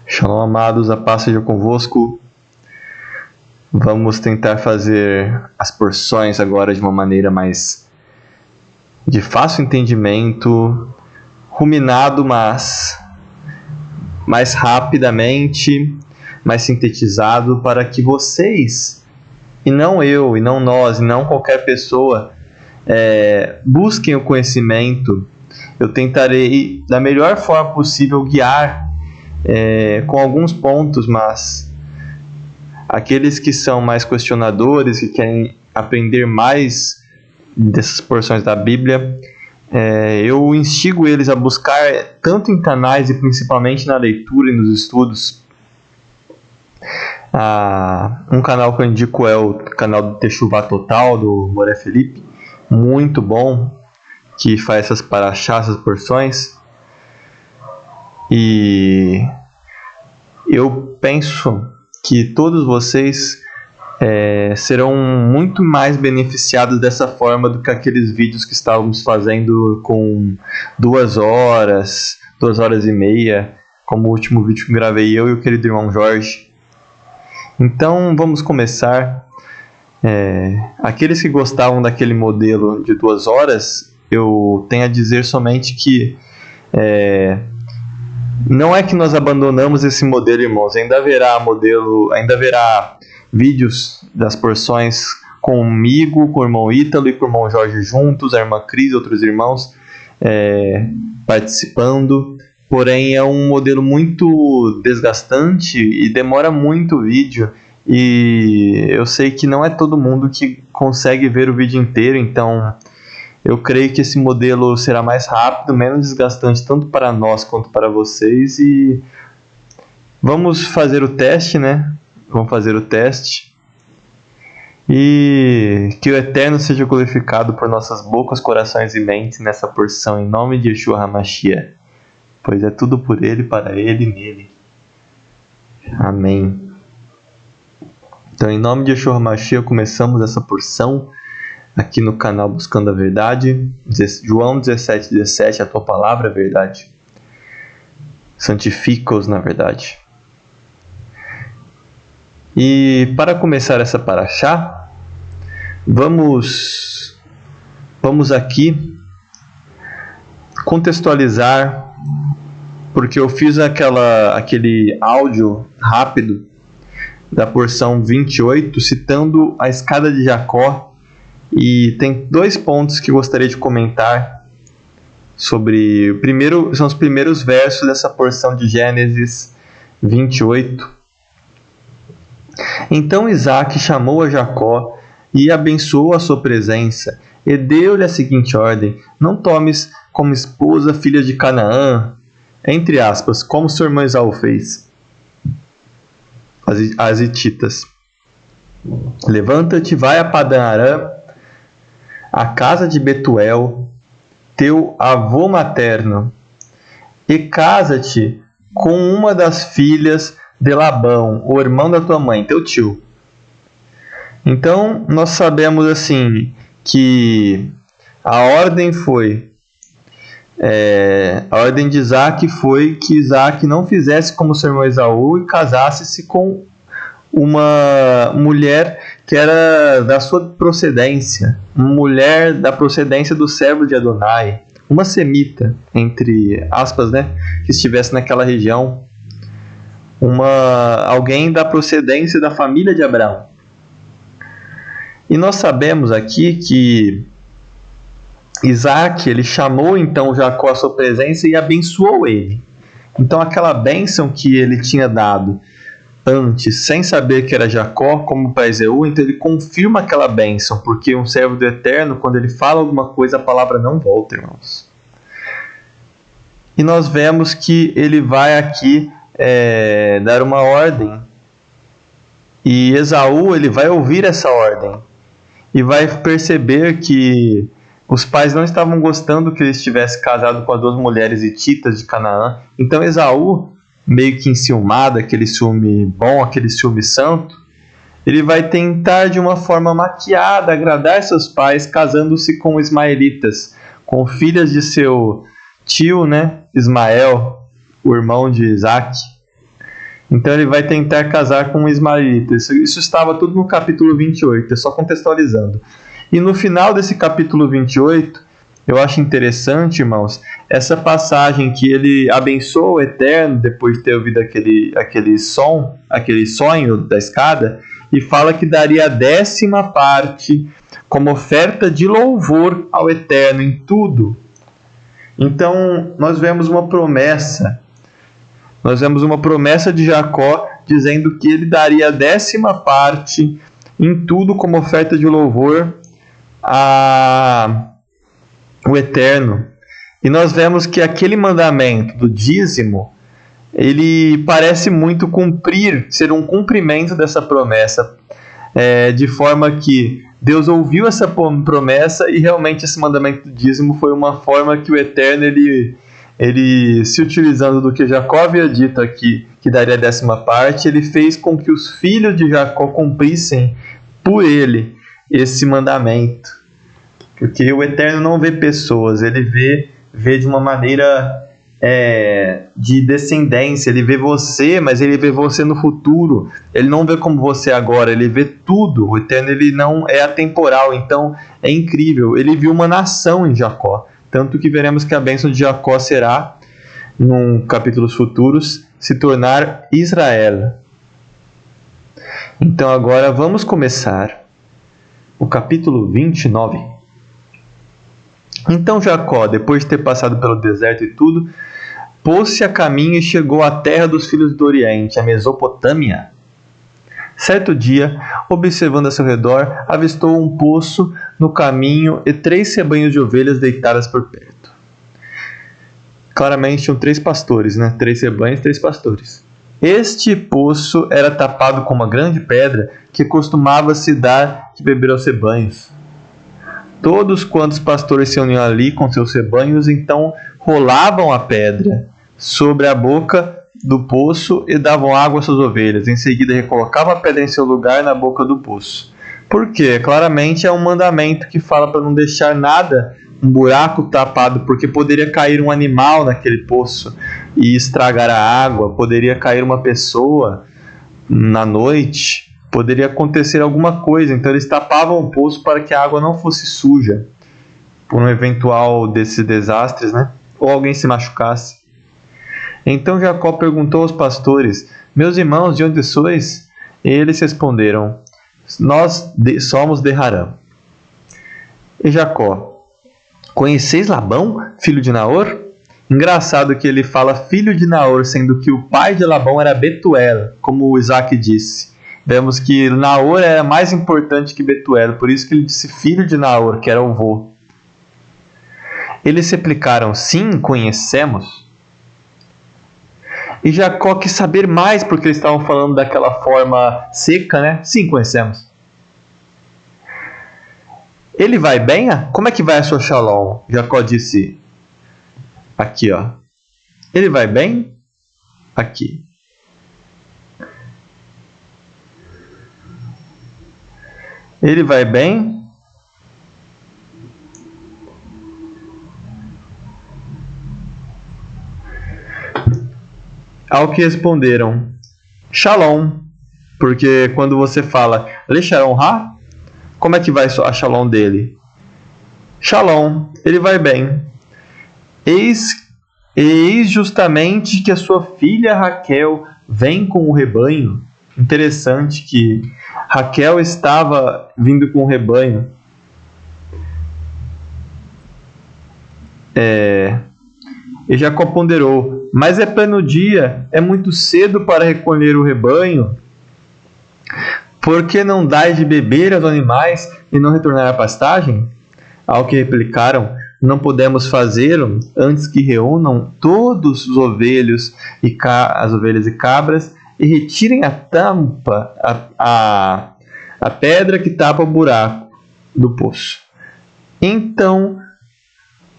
Shalom, amados, a paz seja convosco. Vamos tentar fazer as porções agora de uma maneira mais de fácil entendimento, ruminado, mas mais rapidamente, mais sintetizado, para que vocês, e não eu, e não nós, e não qualquer pessoa, busquem o conhecimento. Eu tentarei, da melhor forma possível, guiar com alguns pontos, mas aqueles que são mais questionadores, que querem aprender mais dessas porções da Bíblia, eu instigo eles a buscar tanto em canais e principalmente na leitura e nos estudos. Um canal que eu indico é o canal do Teshuvá Total, do Moré Felipe, muito bom, que faz essas paraxás, essas porções. E eu penso que todos vocês serão muito mais beneficiados dessa forma do que aqueles vídeos que estávamos fazendo com 2 horas, 2 horas e meia, como o último vídeo que gravei eu e o querido irmão Jorge. Então vamos começar. Aqueles que gostavam daquele modelo de 2 horas, eu tenho a dizer somente que não é que nós abandonamos esse modelo, irmãos. Ainda haverá vídeos das porções comigo, com o irmão Ítalo e com o irmão Jorge juntos, a irmã Cris e outros irmãos participando. Porém, é um modelo muito desgastante e demora muito o vídeo. E eu sei que não é todo mundo que consegue ver o vídeo inteiro, então eu creio que esse modelo será mais rápido, menos desgastante, tanto para nós quanto para vocês. E vamos fazer o teste, né? Vamos fazer o teste. E que o Eterno seja glorificado por nossas bocas, corações e mentes nessa porção, em nome de Yeshua HaMashiach. Pois é tudo por Ele, para Ele e nele. Amém. Então, em nome de Yeshua HaMashiach, começamos essa porção aqui no canal Buscando a Verdade. João 17:17, a tua palavra é verdade. Santifica-os na verdade. E para começar essa paraxá, vamos aqui contextualizar, porque eu fiz aquele áudio rápido da porção 28, citando a escada de Jacó. E tem 2 pontos que gostaria de comentar sobre. O primeiro são os primeiros versos dessa porção de Gênesis 28. Então Isaac chamou a Jacó e abençoou a sua presença, e deu-lhe a seguinte ordem: não tomes como esposa filha de Canaã, entre aspas, como seu irmão Esaú fez, as hititas. Levanta-te, vai a Padã Arã, a casa de Betuel, teu avô materno, e casa-te com uma das filhas de Labão, o irmão da tua mãe, teu tio. Então, nós sabemos assim que a ordem de Isaac foi que Isaac não fizesse como seu irmão Esaú e casasse-se com uma mulher que era da sua procedência, uma mulher da procedência do servo de Adonai, uma semita, entre aspas, né, que estivesse naquela região, alguém da procedência da família de Abraão. E nós sabemos aqui que Isaac, ele chamou então Jacó à sua presença e abençoou ele. Então aquela bênção que ele tinha dado antes, sem saber que era Jacó, como para Esaú, então ele confirma aquela bênção, porque um servo do Eterno, quando ele fala alguma coisa, a palavra não volta, irmãos. E nós vemos que ele vai aqui dar uma ordem, e Esaú, ele vai ouvir essa ordem, e vai perceber que os pais não estavam gostando que ele estivesse casado com as 2 mulheres hititas de Canaã. Então Esaú, meio que enciumado, aquele ciúme bom, aquele ciúme santo, ele vai tentar de uma forma maquiada agradar seus pais, casando-se com ismaelitas, com filhas de seu tio, né, Ismael, o irmão de Isaac. Então ele vai tentar casar com um ismaelita. Isso estava tudo no capítulo 28, só contextualizando. E no final desse capítulo 28, eu acho interessante, irmãos, essa passagem que ele abençoa o Eterno depois de ter ouvido aquele sonho da escada, e fala que daria a 10ª parte como oferta de louvor ao Eterno em tudo. Então nós vemos uma promessa. Nós vemos uma promessa de Jacó dizendo que ele daria a 10ª parte em tudo como oferta de louvor o Eterno. E nós vemos que aquele mandamento do dízimo, ele parece muito ser um cumprimento dessa promessa, de forma que Deus ouviu essa promessa e realmente esse mandamento do dízimo foi uma forma que o Eterno, ele se utilizando do que Jacó havia dito aqui, que daria a 10ª parte, ele fez com que os filhos de Jacó cumprissem por ele esse mandamento. Porque o Eterno não vê pessoas, ele vê de uma maneira de descendência. Ele vê você, mas ele vê você no futuro. Ele não vê como você agora, ele vê tudo. O Eterno, ele não é atemporal, então é incrível. Ele viu uma nação em Jacó, tanto que veremos que a bênção de Jacó será, em capítulos futuros, se tornar Israel. Então agora vamos começar o capítulo 29. Então Jacó, depois de ter passado pelo deserto e tudo, pôs-se a caminho e chegou à terra dos filhos do Oriente, a Mesopotâmia. Certo dia, observando a seu redor, avistou um poço no caminho e 3 rebanhos de ovelhas deitadas por perto. Claramente tinham 3 pastores, 3 rebanhos, 3 pastores. Este poço era tapado com uma grande pedra que costumava-se dar de beber aos rebanhos. Todos quantos pastores se uniam ali com seus rebanhos, então rolavam a pedra sobre a boca do poço e davam água às suas ovelhas. Em seguida recolocavam a pedra em seu lugar na boca do poço. Por quê? Claramente é um mandamento que fala para não deixar nada, um buraco tapado, porque poderia cair um animal naquele poço e estragar a água, poderia cair uma pessoa na noite, poderia acontecer alguma coisa. Então eles tapavam o poço para que a água não fosse suja por um eventual desses desastres, ou alguém se machucasse. Então Jacó perguntou aos pastores: meus irmãos, de onde sois? E eles responderam: nós somos de Harã. E Jacó: conheceis Labão, filho de Naor? Engraçado que ele fala filho de Naor, sendo que o pai de Labão era Betuel, como Isaac disse. Vemos que Naor era mais importante que Betuel, por isso que ele disse filho de Naor, que era o vô. Eles replicaram: sim, conhecemos. E Jacó quis saber mais, porque eles estavam falando daquela forma seca, Sim, conhecemos. Ele vai bem? Como é que vai a sua Shalom? Jacó disse aqui, ele vai bem? Aqui. Ele vai bem? Ao que responderam: Shalom. Porque quando você fala Le Shalom Ha, como é que vai a Shalom dele? Shalom, ele vai bem. Eis justamente que a sua filha Raquel vem com o rebanho. Interessante que Raquel estava vindo com o rebanho. E Jacó ponderou: mas é pleno dia, é muito cedo para recolher o rebanho. Por que não dais de beber aos animais e não retornar à pastagem? Ao que replicaram: não podemos fazê-lo antes que reúnam todos os ovelhos as ovelhas e cabras e retirem a tampa, a pedra que tapa o buraco do poço. Então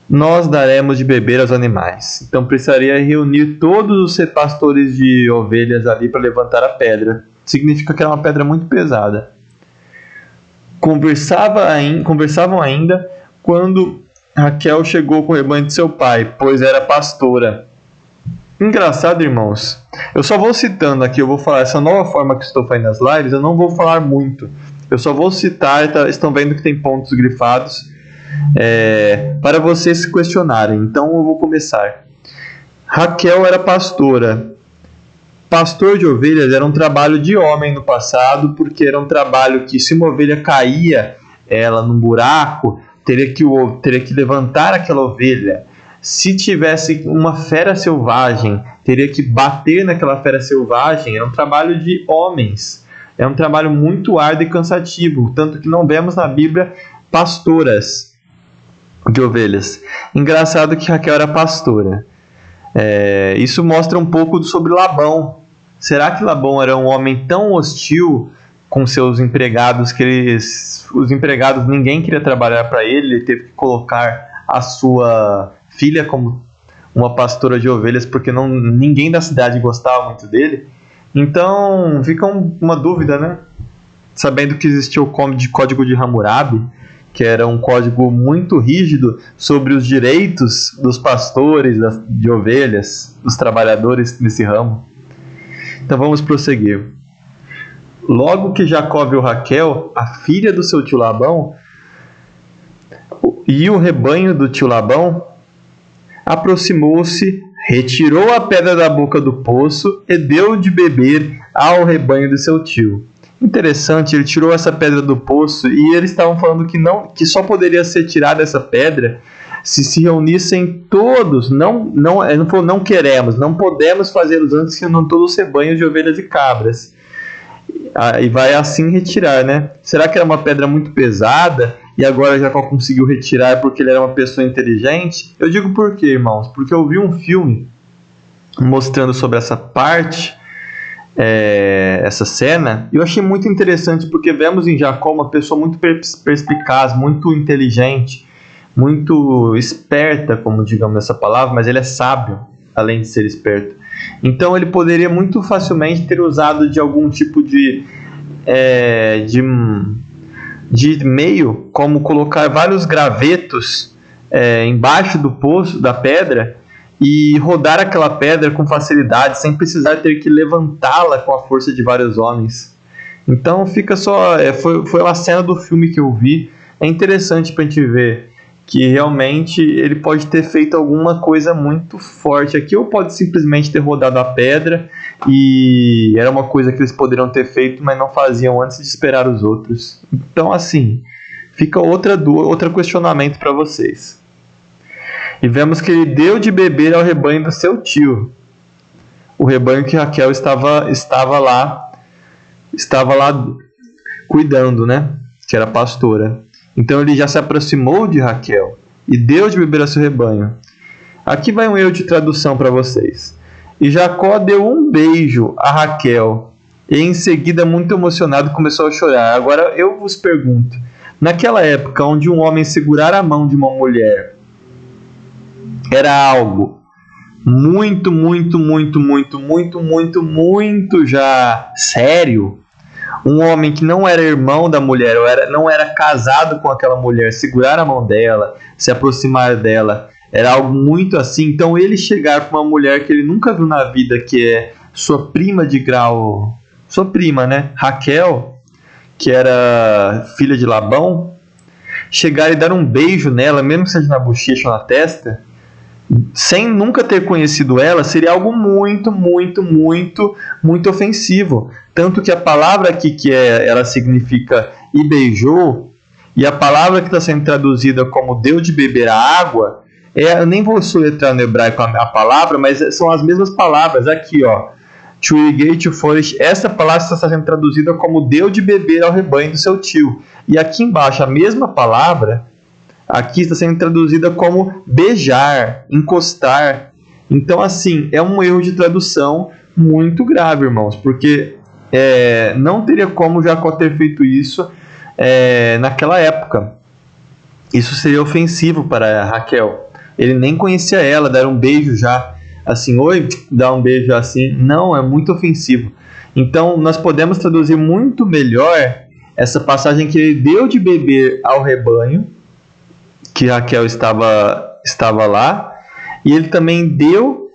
nós daremos de beber aos animais. Então precisaria reunir todos os pastores de ovelhas ali para levantar a pedra. Significa que era uma pedra muito pesada. Conversavam ainda quando Raquel chegou com o rebanho de seu pai, pois era pastora. Engraçado, irmãos. Eu só vou citando aqui, eu vou falar essa nova forma que estou fazendo nas lives, eu não vou falar muito. Eu só vou citar, estão vendo que tem pontos grifados, para vocês se questionarem. Então eu vou começar. Raquel era pastora. Pastor de ovelhas era um trabalho de homem no passado, porque era um trabalho que, se uma ovelha caía ela num buraco, teria que levantar aquela ovelha. Se tivesse uma fera selvagem, teria que bater naquela fera selvagem. Era um trabalho de homens. É um trabalho muito árduo e cansativo, tanto que não vemos na Bíblia pastoras de ovelhas. Engraçado que Raquel era pastora. Isso mostra um pouco sobre Labão. Será que Labão era um homem tão hostil com seus empregados que os empregados, ninguém queria trabalhar para ele? Ele teve que colocar a sua filha como uma pastora de ovelhas porque ninguém da cidade gostava muito dele. Então fica uma dúvida, né? Sabendo que existia o Código de Hammurabi, que era um código muito rígido sobre os direitos dos pastores de ovelhas, dos trabalhadores nesse ramo. Então vamos prosseguir. Logo que Jacó viu Raquel, a filha do seu tio Labão, e o rebanho do tio Labão, aproximou-se, retirou a pedra da boca do poço e deu de beber ao rebanho do seu tio. Interessante, ele tirou essa pedra do poço e eles estavam falando que só poderia ser tirada essa pedra se reunissem todos. Ele falou, não queremos, não podemos fazê-los antes que não todos os rebanhos de ovelhas e cabras. E vai assim retirar, né? Será que era uma pedra muito pesada e agora Jacó conseguiu retirar porque ele era uma pessoa inteligente? Eu digo por quê, irmãos? Porque eu vi um filme mostrando sobre essa parte, essa cena, e eu achei muito interessante porque vemos em Jacó uma pessoa muito perspicaz, muito inteligente, muito esperta, como digamos essa palavra, mas ele é sábio, além de ser esperto. Então ele poderia muito facilmente ter usado de algum tipo de meio, como colocar vários gravetos embaixo do poço, da pedra, e rodar aquela pedra com facilidade, sem precisar ter que levantá-la com a força de vários homens. Então fica só... foi uma cena do filme que eu vi. É interessante para a gente ver que realmente ele pode ter feito alguma coisa muito forte aqui, ou pode simplesmente ter rodado a pedra, e era uma coisa que eles poderiam ter feito, mas não faziam antes de esperar os outros. Então, assim, fica outro questionamento para vocês. E vemos que ele deu de beber ao rebanho do seu tio, o rebanho que Raquel estava lá cuidando, né? Que era pastora. Então ele já se aproximou de Raquel e deu de beber ao seu rebanho. Aqui vai um erro de tradução para vocês. E Jacó deu um beijo a Raquel e em seguida, muito emocionado, começou a chorar. Agora eu vos pergunto, naquela época onde um homem segurar a mão de uma mulher era algo muito, muito, muito, muito, muito, muito, muito já sério, um homem que não era irmão da mulher, não era casado com aquela mulher, segurar a mão dela, se aproximar dela, era algo muito assim. Então ele chegar com uma mulher que ele nunca viu na vida, que é sua prima de grau, sua prima, né, Raquel, que era filha de Labão, chegar e dar um beijo nela, mesmo que seja na bochecha ou na testa, sem nunca ter conhecido ela, seria algo muito, muito, muito, muito ofensivo. Tanto que a palavra aqui ela significa e beijou, e a palavra que está sendo traduzida como deu de beber a água, eu nem vou soletrar no hebraico a palavra, mas são as mesmas palavras aqui, ó. To irrigate, to flourish. Essa palavra está sendo traduzida como deu de beber ao rebanho do seu tio. E aqui embaixo a mesma palavra aqui está sendo traduzida como beijar, encostar. Então, assim, é um erro de tradução muito grave, irmãos, porque não teria como Jacó ter feito isso naquela época. Isso seria ofensivo para Raquel. Ele nem conhecia ela, dar um beijo já, assim, oi, dar um beijo assim, não, é muito ofensivo. Então, nós podemos traduzir muito melhor essa passagem que ele deu de beber ao rebanho, que Raquel estava lá, e ele também deu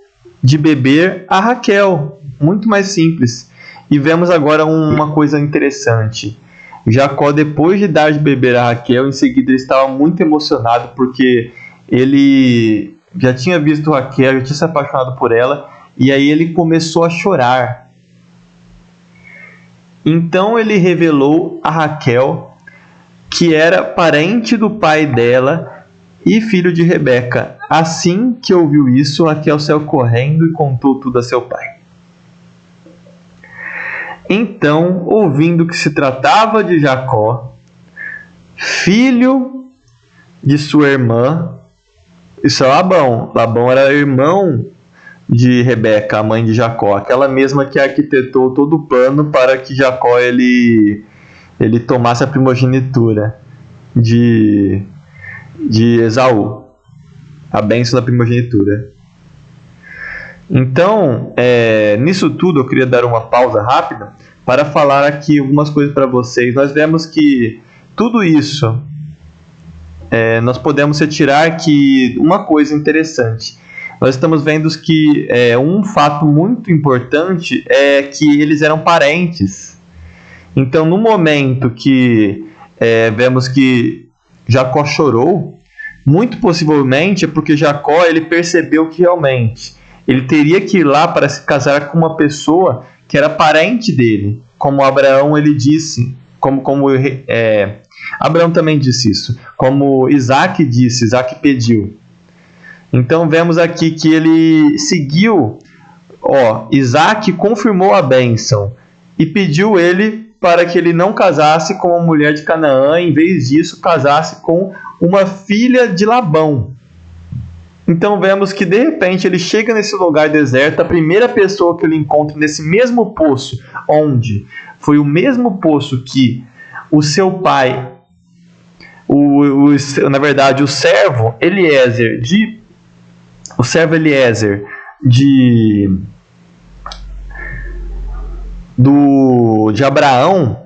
de beber a Raquel. Muito mais simples. E vemos agora uma coisa interessante. Jacó, depois de dar de beber a Raquel, em seguida ele estava muito emocionado porque ele já tinha visto Raquel, já tinha se apaixonado por ela, e aí ele começou a chorar. Então ele revelou a Raquel que era parente do pai dela e filho de Rebeca. Assim que ouviu isso, Raquel saiu correndo e contou tudo a seu pai. Então, ouvindo que se tratava de Jacó, filho de sua irmã, isso é Labão. Labão era irmão de Rebeca, a mãe de Jacó, aquela mesma que arquitetou todo o plano para que Jacó ele tomasse a primogenitura de Esaú, a bênção da primogenitura. Então, nisso tudo eu queria dar uma pausa rápida para falar aqui algumas coisas para vocês. Nós vemos que tudo isso, nós podemos retirar que uma coisa interessante. Nós estamos vendo que um fato muito importante é que eles eram parentes. Então, no momento que vemos que Jacó chorou, muito possivelmente é porque Jacó ele percebeu que realmente ele teria que ir lá para se casar com uma pessoa que era parente dele, como Abraão ele disse, Abraão também disse isso, como Isaac disse, Isaac pediu. Então vemos aqui que ele seguiu, Isaac confirmou a bênção e pediu ele para que ele não casasse com uma mulher de Canaã, em vez disso casasse com uma filha de Labão. Então vemos que de repente ele chega nesse lugar deserto, a primeira pessoa que ele encontra nesse mesmo poço, onde foi o mesmo poço que o seu pai, na verdade o servo Eliezer de Abraão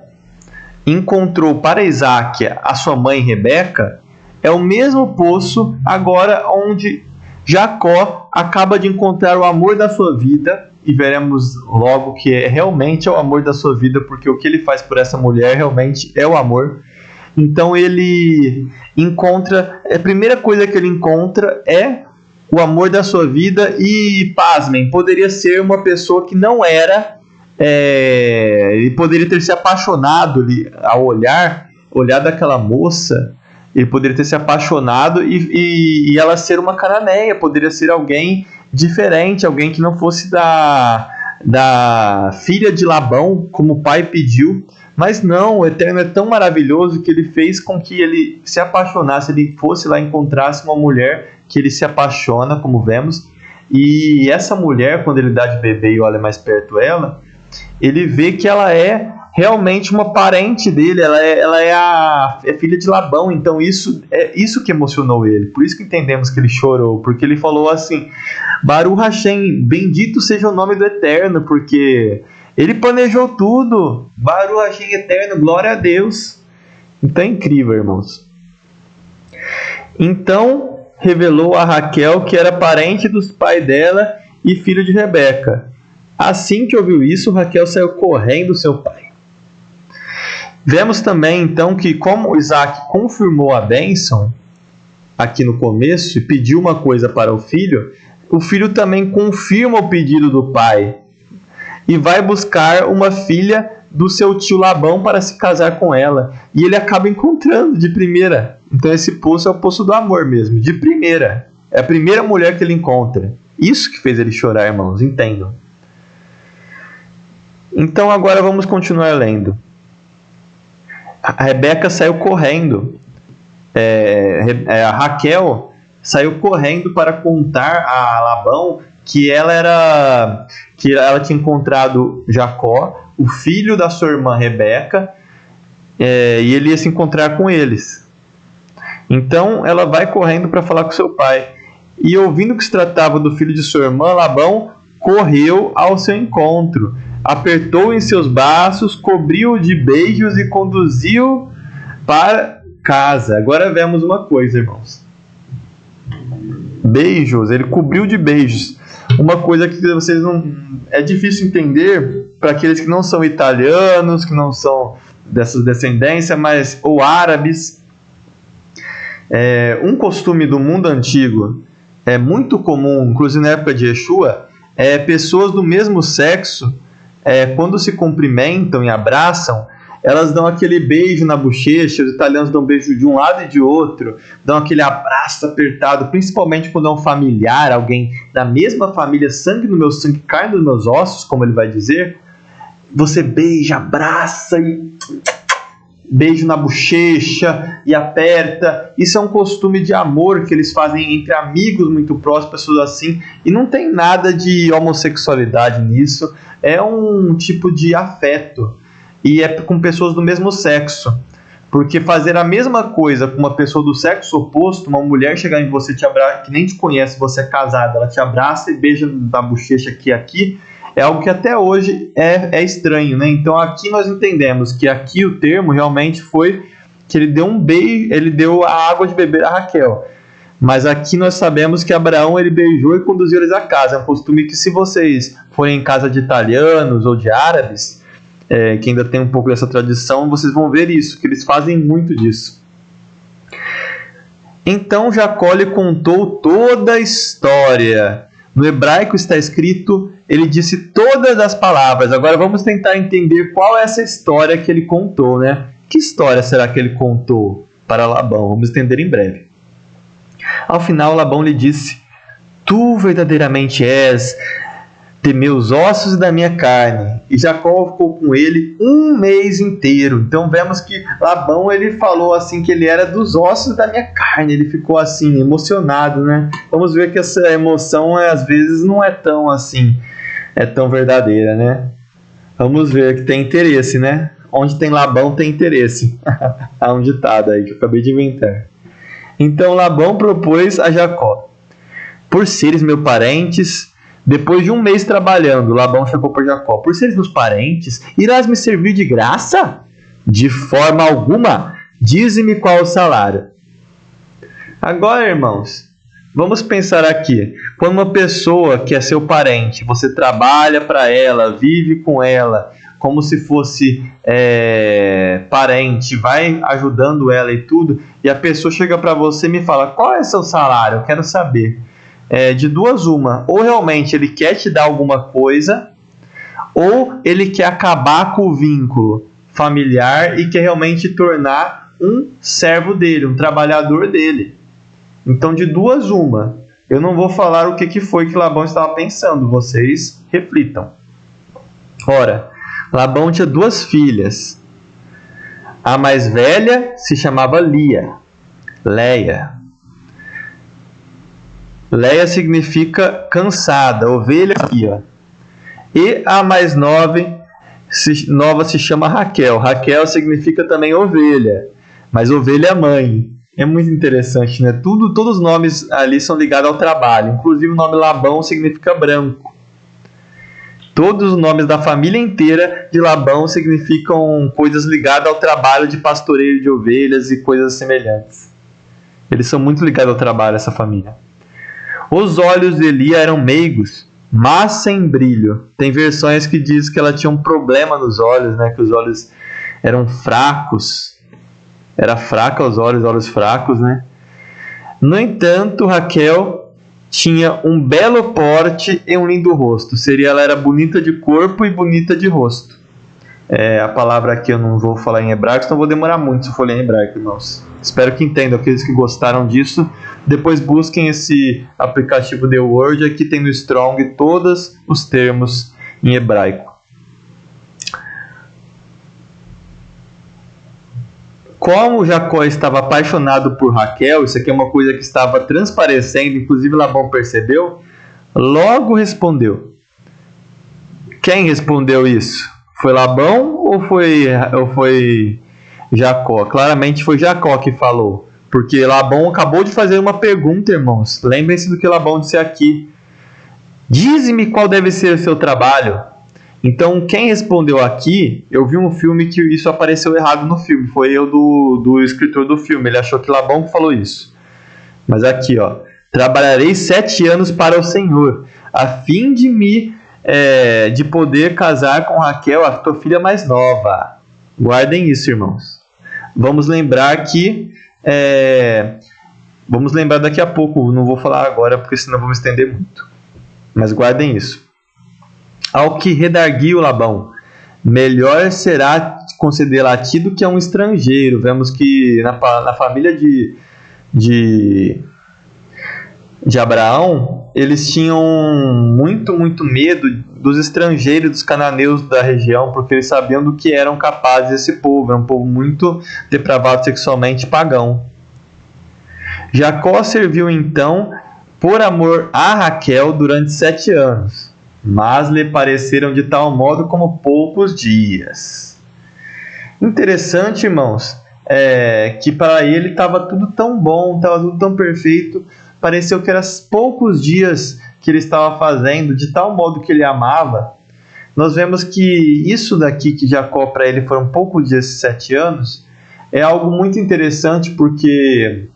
encontrou para Isaac a sua mãe Rebeca, é o mesmo poço agora onde Jacó acaba de encontrar o amor da sua vida, e veremos logo que realmente é o amor da sua vida, porque o que ele faz por essa mulher realmente é o amor. Então ele encontra, a primeira coisa que ele encontra é o amor da sua vida, e pasmem, poderia ser uma pessoa que não era, ele poderia ter se apaixonado ao olhar daquela moça. Ele poderia ter se apaixonado e ela ser uma cananeia, poderia ser alguém diferente, alguém que não fosse da filha de Labão, como o pai pediu. Mas não, o Eterno é tão maravilhoso que ele fez com que ele se apaixonasse, ele fosse lá e encontrasse uma mulher que ele se apaixona, como vemos. E essa mulher, quando ele dá de beber e olha mais perto ela, ele vê que ela é realmente uma parente dele, ela é filha de Labão. Então isso é isso que emocionou ele. Por isso que entendemos que ele chorou, porque ele falou assim: Baruch Hashem, bendito seja o nome do Eterno, porque ele planejou tudo. Baruch Hashem Eterno, glória a Deus. Então é incrível, irmãos. Então revelou a Raquel que era parente dos pais dela e filho de Rebeca. Assim que ouviu isso, Raquel saiu correndo do seu pai. Vemos também, então, que como Isaac confirmou a bênção aqui no começo e pediu uma coisa para o filho também confirma o pedido do pai e vai buscar uma filha do seu tio Labão para se casar com ela. E ele acaba encontrando de primeira. Então esse poço é o poço do amor mesmo, de primeira. É a primeira mulher que ele encontra. Isso que fez ele chorar, irmãos, entendam. Então agora vamos continuar lendo. A Rebeca saiu correndo. A Raquel saiu correndo para contar a Labão que ela tinha encontrado Jacó, o filho da sua irmã Rebeca, e ele ia se encontrar com eles. Então ela vai correndo para falar com seu pai. E ouvindo que se tratava do filho de sua irmã, Labão correu ao seu encontro, apertou em seus braços, cobriu-o de beijos e conduziu para casa. Agora vemos uma coisa, irmãos. Beijos, ele cobriu de beijos. uma coisa que vocês não... É difícil entender para aqueles que não são italianos, que não são dessa descendência, mas ou árabes. Um costume do mundo antigo é muito comum, inclusive na época de Yeshua, pessoas do mesmo sexo, quando se cumprimentam e abraçam, elas dão aquele beijo na bochecha. Os italianos dão beijo de um lado e de outro, dão aquele abraço apertado, principalmente quando é um familiar, alguém da mesma família, sangue no meu sangue, carne nos meus ossos, como ele vai dizer. Você beija, abraça e beijo na bochecha e aperta. Isso é um costume de amor que eles fazem entre amigos muito próximos, pessoas assim, e não tem nada de homossexualidade nisso. É um tipo de afeto e é com pessoas do mesmo sexo, porque fazer a mesma coisa com uma pessoa do sexo oposto, uma mulher chegar em você, te abraça, que nem te conhece, você é casado, ela te abraça e beija na bochecha aqui, é algo que até hoje é estranho, né? Então aqui nós entendemos que aqui o termo realmente foi que ele deu um beijo, ele deu a água de beber a Raquel. Mas aqui nós sabemos que Abraão ele beijou e conduziu eles a casa. É um costume que, se vocês forem em casa de italianos ou de árabes, que ainda tem um pouco dessa tradição, vocês vão ver isso, que eles fazem muito disso. Então Jacó lhe contou toda a história. No hebraico está escrito, ele disse todas as palavras. Agora vamos tentar entender qual é essa história que ele contou, né? Que história será que ele contou para Labão? Vamos entender em breve. Ao final, Labão lhe disse: tu verdadeiramente és de meus ossos e da minha carne. E Jacó ficou com ele um mês inteiro. Então vemos que Labão ele falou assim que ele era dos ossos da minha carne. Ele ficou assim emocionado, né? Vamos ver que essa emoção às vezes não é tão assim, é tão verdadeira, né? Vamos ver que tem interesse, né? Onde tem Labão tem interesse. Há um ditado aí que eu acabei de inventar. Então Labão propôs a Jacó: por seres meus parentes, depois de um mês trabalhando, Labão chegou para Jacó: por seres meus parentes, irás me servir de graça? De forma alguma. Dize-me qual o salário. Agora, irmãos, vamos pensar aqui. Quando uma pessoa que é seu parente, você trabalha para ela, vive com ela, como se fosse parente, vai ajudando ela e tudo, e a pessoa chega para você e me fala: qual é seu salário? Eu quero saber. De duas uma, ou realmente ele quer te dar alguma coisa, ou ele quer acabar com o vínculo familiar e quer realmente tornar um servo dele, um trabalhador dele. Então, de duas uma. Eu não vou falar o que foi que Labão estava pensando, vocês reflitam. Ora, Labão tinha duas filhas. A mais velha se chamava Leia. Leia significa cansada, ovelha fia. E a mais nova se chama Raquel. Raquel significa também ovelha, mas ovelha mãe. É muito interessante, né? Todos os nomes ali são ligados ao trabalho. Inclusive o nome Labão significa branco. Todos os nomes da família inteira de Labão significam coisas ligadas ao trabalho de pastoreio de ovelhas e coisas semelhantes. Eles são muito ligados ao trabalho, essa família. Os olhos de Lia eram meigos, mas sem brilho. Tem versões que diz que ela tinha um problema nos olhos, né? Que os olhos eram fracos. Era fraca os olhos fracos, né? No entanto, Raquel tinha um belo porte e um lindo rosto. Ela era bonita de corpo e bonita de rosto. A palavra aqui eu não vou falar em hebraico, então vou demorar muito se eu for ler em hebraico, irmãos. Espero que entendam, aqueles que gostaram disso. Depois busquem esse aplicativo The Word, aqui tem no Strong todos os termos em hebraico. Como Jacó estava apaixonado por Raquel, isso aqui é uma coisa que estava transparecendo, inclusive Labão percebeu, logo respondeu. Quem respondeu isso? Foi Labão ou foi Jacó? Claramente foi Jacó que falou, porque Labão acabou de fazer uma pergunta, irmãos. Lembrem-se do que Labão disse aqui: dize-me qual deve ser o seu trabalho. Então quem respondeu aqui, eu vi um filme que isso apareceu errado no filme, foi eu do escritor do filme, ele achou que Labão falou isso. Mas aqui, ó, Trabalharei 7 anos para o Senhor, a fim de poder casar com Raquel, a tua filha mais nova. Guardem isso, irmãos. Vamos lembrar daqui a pouco, não vou falar agora porque senão vou me estender muito. Mas guardem isso. Ao que redarguiu Labão, melhor será concedê-la a ti do que a um estrangeiro. Vemos que na família de Abraão, eles tinham muito medo dos estrangeiros, dos cananeus da região, porque eles sabiam do que eram capazes esse povo. Era um povo muito depravado sexualmente, pagão. Jacó serviu então por amor a Raquel durante 7 anos, mas lhe pareceram de tal modo como poucos dias. Interessante, irmãos, que para ele estava tudo tão bom, estava tudo tão perfeito, pareceu que eram poucos dias que ele estava fazendo, de tal modo que ele amava. Nós vemos que isso daqui, que Jacó para ele foram poucos dias, 7 anos, é algo muito interessante, porque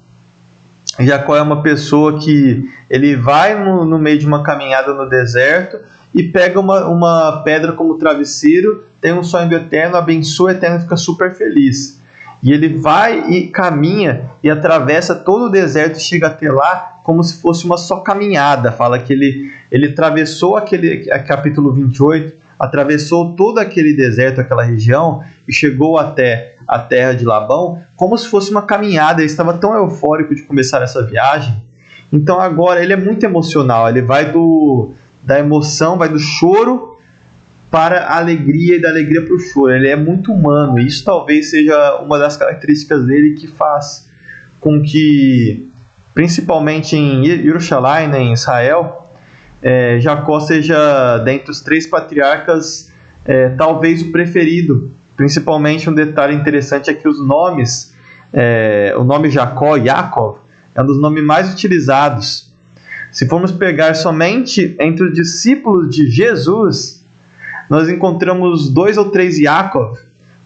Jacó é uma pessoa que ele vai no meio de uma caminhada no deserto e pega uma pedra como travesseiro, tem um sonho do Eterno, abençoa o Eterno e fica super feliz. E ele vai e caminha e atravessa todo o deserto e chega até lá como se fosse uma só caminhada. Fala que ele atravessou capítulo 28, atravessou todo aquele deserto, aquela região, e chegou até a terra de Labão como se fosse uma caminhada. Ele estava tão eufórico de começar essa viagem. Então agora ele é muito emocional, ele vai da emoção, vai do choro para a alegria e da alegria para o choro. Ele é muito humano, e isso talvez seja uma das características dele que faz com que, principalmente em Jerusalém, em Israel, Jacó seja, dentre os 3 patriarcas, talvez o preferido. Principalmente um detalhe interessante é que os nomes, o nome Jacó, Yaakov, é um dos nomes mais utilizados. Se formos pegar somente entre os discípulos de Jesus, nós encontramos 2 ou 3 Yaakov,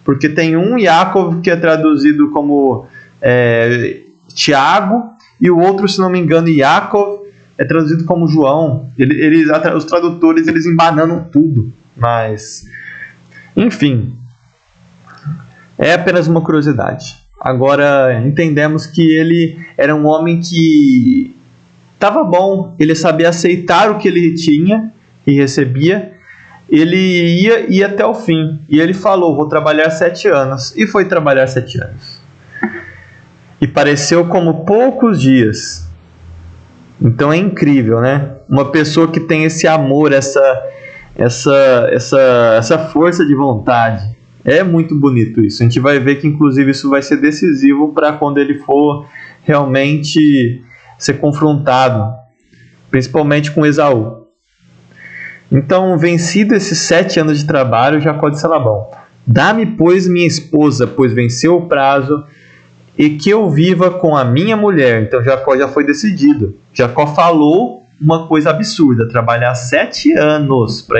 porque tem um Yaakov que é traduzido como Tiago, e o outro, se não me engano, Yaakov, é traduzido como João. Os tradutores, eles embananam tudo, mas enfim, é apenas uma curiosidade. Agora entendemos que ele era um homem que estava bom, ele sabia aceitar o que ele tinha e recebia. Ele ia até o fim. E ele falou, vou trabalhar 7 anos. E foi trabalhar 7 anos. E pareceu como poucos dias. Então é incrível, né? Uma pessoa que tem esse amor, essa força de vontade. É muito bonito isso. A gente vai ver que inclusive isso vai ser decisivo para quando ele for realmente ser confrontado. Principalmente com Esaú. Então, vencido esses 7 anos de trabalho, Jacó disse a Labão: dá-me, pois, minha esposa, pois venceu o prazo, e que eu viva com a minha mulher. Então, Jacó já foi decidido. Jacó falou uma coisa absurda: trabalhar 7 anos para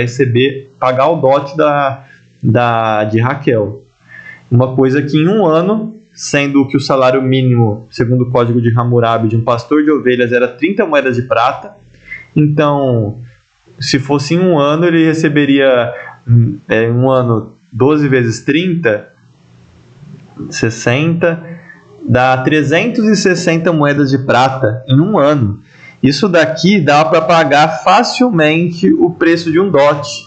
pagar o dote de Raquel. Uma coisa que em um ano, sendo que o salário mínimo, segundo o código de Hammurabi, de um pastor de ovelhas era 30 moedas de prata. Então, se fosse em um ano, ele receberia, em um ano, 12 vezes 30, 60, dá 360 moedas de prata em um ano. Isso daqui dá para pagar facilmente o preço de um dote.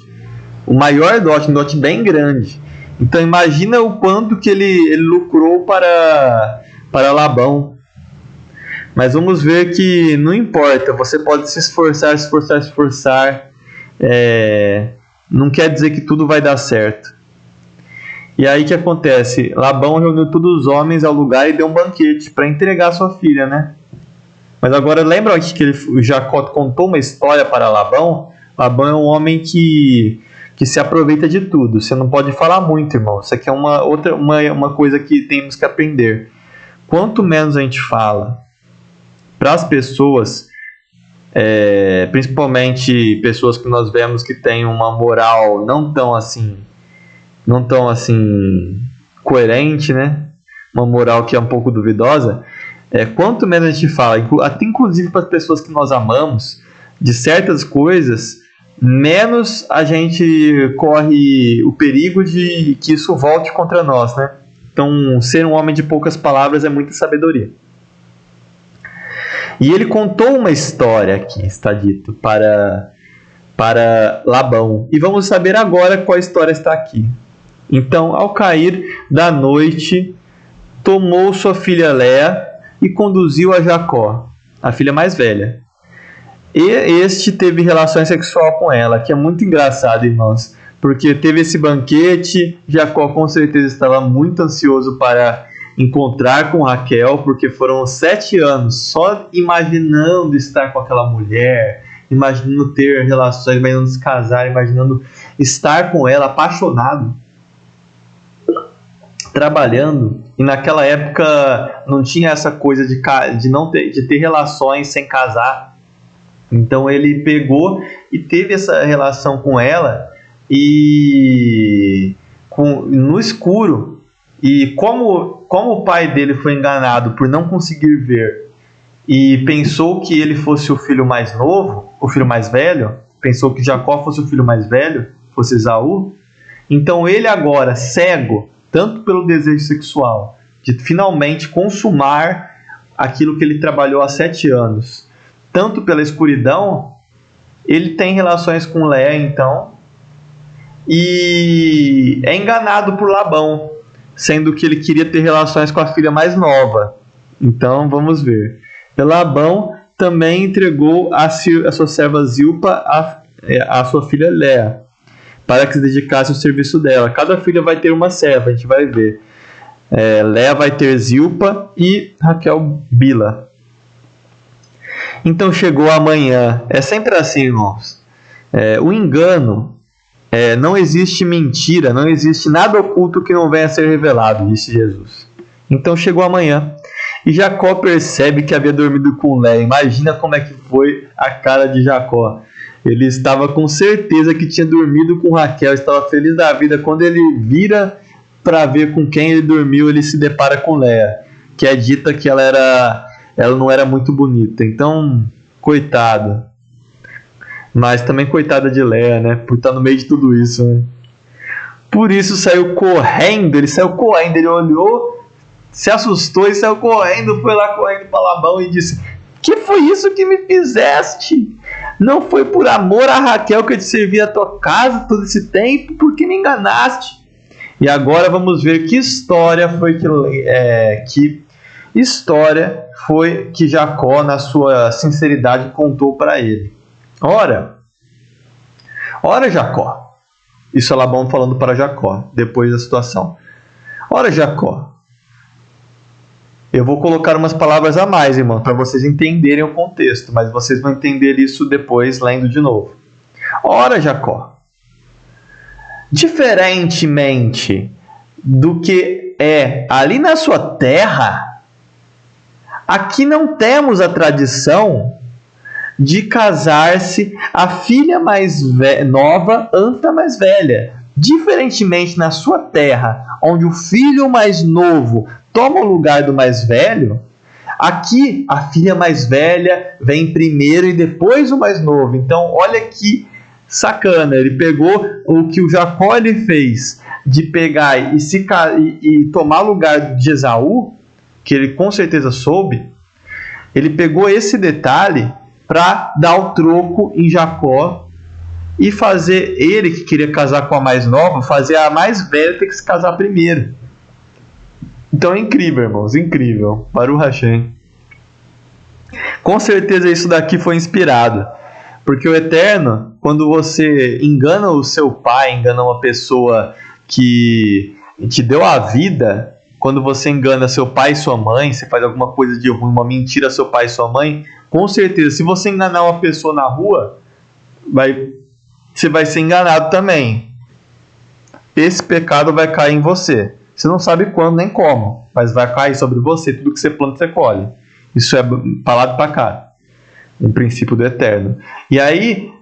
O maior dote, um dote bem grande. Então imagina o quanto que ele lucrou para Labão. Mas vamos ver que não importa, você pode se esforçar. Não quer dizer que tudo vai dar certo. E aí o que acontece? Labão reuniu todos os homens ao lugar e deu um banquete para entregar sua filha, né? Mas agora lembra que o Jacó contou uma história para Labão? Labão é um homem que se aproveita de tudo. Você não pode falar muito, irmão. Isso aqui é uma coisa que temos que aprender. Quanto menos a gente fala para as pessoas, principalmente pessoas que nós vemos que têm uma moral não tão assim coerente, né? Uma moral que é um pouco duvidosa. Quanto menos a gente fala, até inclusive para as pessoas que nós amamos, de certas coisas, menos a gente corre o perigo de que isso volte contra nós, né? Então, ser um homem de poucas palavras é muita sabedoria. E ele contou uma história aqui, está dito, para Labão. E vamos saber agora qual história está aqui. Então, ao cair da noite, tomou sua filha Léa e conduziu a Jacó, a filha mais velha. E este teve relações sexuais com ela, que é muito engraçado, irmãos. Porque teve esse banquete, Jacó com certeza estava muito ansioso para encontrar com Raquel, porque foram 7 anos só imaginando estar com aquela mulher, imaginando ter relações, imaginando se casar, imaginando estar com ela, apaixonado, trabalhando. E naquela época não tinha essa coisa de ter relações sem casar. Então ele pegou e teve essa relação com ela no escuro. E como o pai dele foi enganado por não conseguir ver e pensou que ele fosse o filho mais novo, o filho mais velho, pensou que Jacó fosse o filho mais velho, fosse Esaú, então ele agora, cego, tanto pelo desejo sexual, de finalmente consumar aquilo que ele trabalhou há 7 anos, tanto pela escuridão, ele tem relações com Léa, então, e é enganado por Labão, sendo que ele queria ter relações com a filha mais nova. Então, vamos ver. Labão também entregou a sua serva Zilpa a sua filha Léa, para que se dedicasse ao serviço dela. Cada filha vai ter uma serva, a gente vai ver. Léa vai ter Zilpa e Raquel Bila. Então chegou a manhã. É sempre assim, irmãos. O engano, não existe mentira, não existe nada oculto que não venha a ser revelado, disse Jesus. Então chegou a manhã. E Jacó percebe que havia dormido com Léa. Imagina como é que foi a cara de Jacó. Ele estava com certeza que tinha dormido com Raquel, estava feliz da vida. Quando ele vira para ver com quem ele dormiu, ele se depara com Léa, que é dita que ela não era muito bonita. Então, coitado. Mas também coitada de Léa, né? Por estar no meio de tudo isso, né? Por isso saiu correndo. Ele olhou, se assustou e saiu correndo. Foi lá correndo para Labão e disse: que foi isso que me fizeste? Não foi por amor a Raquel que eu te servi a tua casa todo esse tempo? Por que me enganaste? E agora vamos ver que história foi que Jacó, na sua sinceridade, contou para ele. Ora, Jacó. Isso é Labão falando para Jacó, depois da situação. Ora, Jacó. Eu vou colocar umas palavras a mais, irmão, para vocês entenderem o contexto, mas vocês vão entender isso depois, lendo de novo. Ora, Jacó. Diferentemente do que é ali na sua terra, aqui não temos a tradição de casar-se a filha mais nova ante a mais velha. Diferentemente na sua terra, onde o filho mais novo toma o lugar do mais velho, aqui a filha mais velha vem primeiro e depois o mais novo. Então olha que sacana, ele pegou o que o Jacó ele fez de pegar e tomar o lugar de Esaú, que ele com certeza soube. Ele pegou esse detalhe para dar o troco em Jacó e fazer ele, que queria casar com a mais nova, fazer a mais velha ter que se casar primeiro. Então é incrível, irmãos, incrível. Baruch Hashem. Com certeza isso daqui foi inspirado, porque o Eterno, quando você engana o seu pai, engana uma pessoa que te deu a vida, quando você engana seu pai e sua mãe, você faz alguma coisa de ruim, uma mentira a seu pai e sua mãe, com certeza, se você enganar uma pessoa na rua, você vai ser enganado também. Esse pecado vai cair em você. Você não sabe quando nem como, mas vai cair sobre você. Tudo que você planta, você colhe. Isso é palavra para cá. Um princípio do Eterno. E aí,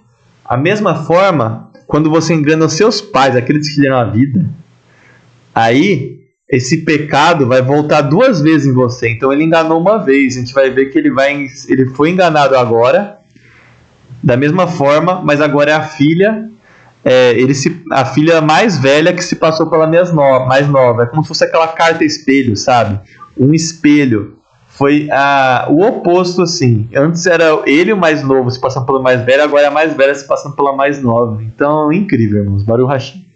a mesma forma, quando você engana os seus pais, aqueles que te deram a vida, aí esse pecado vai voltar 2 vezes em você. Então ele enganou uma vez, a gente vai ver que ele foi enganado agora, da mesma forma, mas agora é a filha, a filha mais velha que se passou pela mais nova. É como se fosse aquela carta espelho, sabe? Um espelho. Foi o oposto, assim. Antes era ele o mais novo se passando pela mais velha, agora é a mais velha se passando pela mais nova. Então, incrível, irmãos. Baruch Hashem.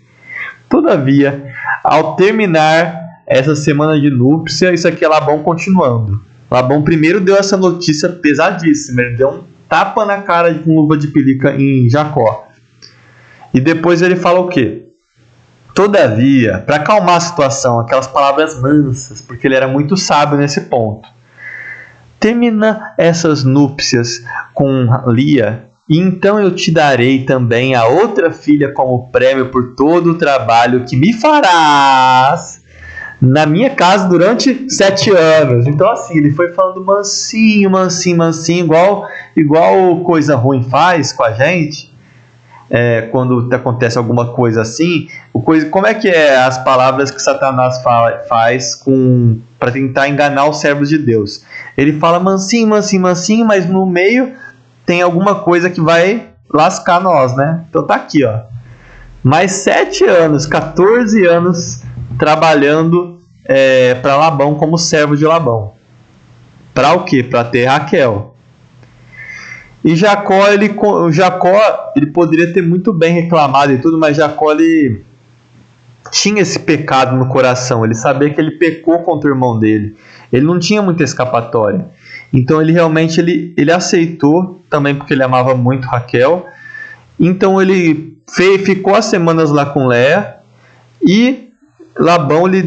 Todavia, ao terminar essa semana de núpcia, isso aqui é Labão continuando. Labão primeiro deu essa notícia pesadíssima. Ele deu um tapa na cara com luva de pelica em Jacó. E depois ele fala o quê? Todavia, para acalmar a situação, aquelas palavras mansas, porque ele era muito sábio nesse ponto. Termina essas núpcias com Lia, e então eu te darei também a outra filha como prêmio por todo o trabalho que me farás na minha casa durante 7 anos. Então assim, ele foi falando mansinho, igual coisa ruim faz com a gente. Quando acontece alguma coisa assim, como é que é as palavras que Satanás faz para tentar enganar os servos de Deus? Ele fala mansinho, mas no meio tem alguma coisa que vai lascar nós, né? Então tá aqui, ó. Mais 7 anos, 14 anos trabalhando para Labão como servo de Labão. Para o quê? Para ter Raquel. E Jacó, ele poderia ter muito bem reclamado e tudo, mas Jacó, ele tinha esse pecado no coração. Ele sabia que ele pecou contra o irmão dele. Ele não tinha muita escapatória. Então ele realmente ele aceitou, também porque ele amava muito Raquel. Então ele ficou as semanas lá com Léa e Labão lhe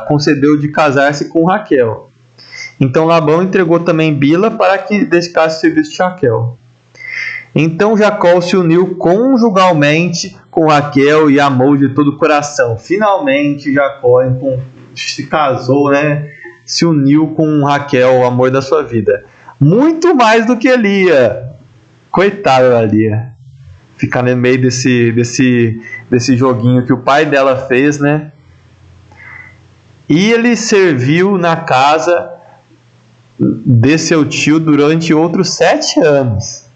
concedeu de casar-se com Raquel. Então Labão entregou também Bila para que dedicasse o serviço de Raquel. Então Jacó se uniu conjugalmente com Raquel e amou de todo o coração. Finalmente Jacó se casou, né? Se uniu com Raquel, o amor da sua vida. Muito mais do que Lia. Coitada da Lia. Ficar no meio desse joguinho que o pai dela fez, né? E ele serviu na casa de seu tio durante outros 7 anos.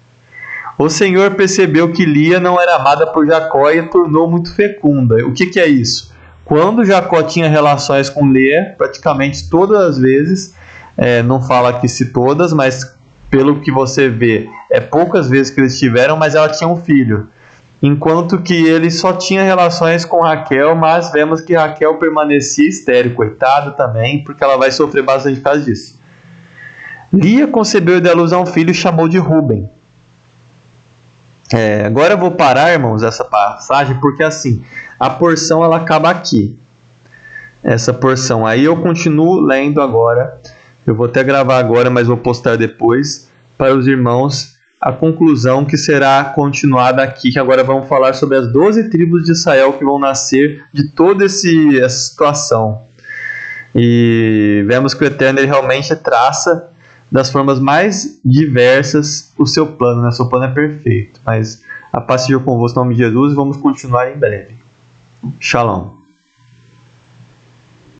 O Senhor percebeu que Lia não era amada por Jacó e a tornou muito fecunda. O que é isso? Quando Jacó tinha relações com Lia, praticamente todas as vezes, não fala aqui se todas, mas pelo que você vê, poucas vezes que eles tiveram, mas ela tinha um filho. Enquanto que ele só tinha relações com Raquel, mas vemos que Raquel permanecia estéril, coitada também, porque ela vai sofrer bastante por causa disso. Lia concebeu e deu à luz a um filho e chamou de Ruben. Agora eu vou parar, irmãos, essa passagem, porque assim, a porção ela acaba aqui. Essa porção. Aí eu continuo lendo agora. Eu vou até gravar agora, mas vou postar depois para os irmãos a conclusão que será continuada aqui, que agora vamos falar sobre as 12 tribos de Israel que vão nascer de toda essa situação. E vemos que o Eterno ele realmente traça das formas mais diversas o seu plano, né? Seu plano é perfeito. Mas a paz seja convosco em nome de Jesus e vamos continuar em breve. Shalom.